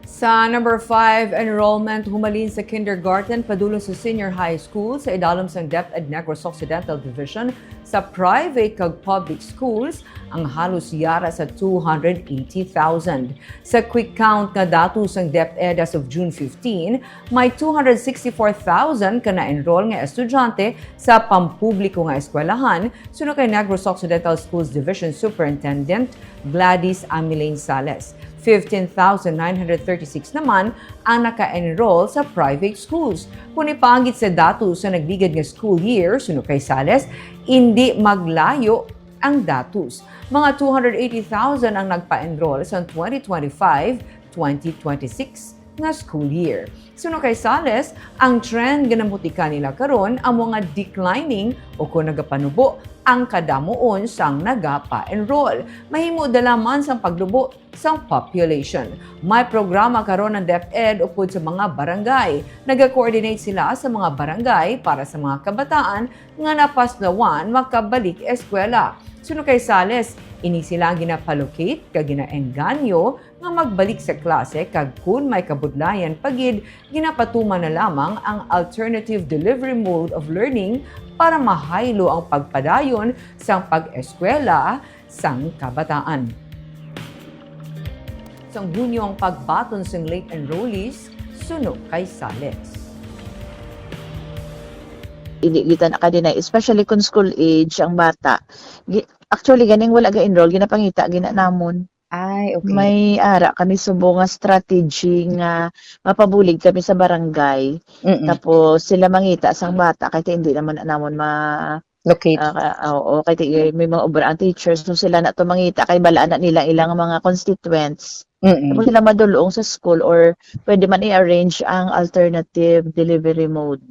Sa number 5, enrollment humalin sa kindergarten padulong sa senior high school sa idalom sang DepEd Negros Occidental Division sa private kag public schools ang halos yara sa 280,000. Sa quick count nga datos sang DepEd as of June 15, may 264,000 ka na-enroll nga estudyante sa pampubliko nga eskwelahan suno kay Negros Occidental Schools Division Superintendent Gladys Amilaine Sales. 15,936 naman ang naka-enroll sa private schools. Kung ipangit sa datos sa nagligad nga school year, suno kay Sales, hindi maglayo ang datos. Mga 280,000 ang nagpa-enroll sa 2025-2026 nga school year. Suno kay Sales, ang trend ganamutika nila karon ang mga declining o kung nagapanubo ang kadamuon sang nagapa-enroll. Mahimo dalaman sang paglubo sang population. May programa karon ng DepEd upod sa mga barangay. Naga-coordinate sila sa mga barangay para sa mga kabataan nga napaslawan makabalik eskwela. Suno kay Sales, ini sila ang ginapalocate kag ginaengganyo nga magbalik sa klase kag kun may kabudlayan pagid ginapatuman na lamang ang alternative delivery mode of learning para mahaylo ang pagpadayon sang pag-eskwela sang kabataan. Sang Hunyo ang pagbaton sang late enrollees suno kay Sales. Ilitan na kadina, especially kung school age ang bata. Actually, ganing wala ga-enroll, ginapangita, ginanamon. Ay, okay. May ara kami subo nga strategy nga mapabulig kami sa barangay. Tapos sila mangita sang bata kahit hindi naman namon Locate. oo, kahit may mga obra ang teachers so sila na to mangita kay balaan na nila ilang mga constituents. Tapos sila madulong sa school or pwede man i-arrange ang alternative delivery mode.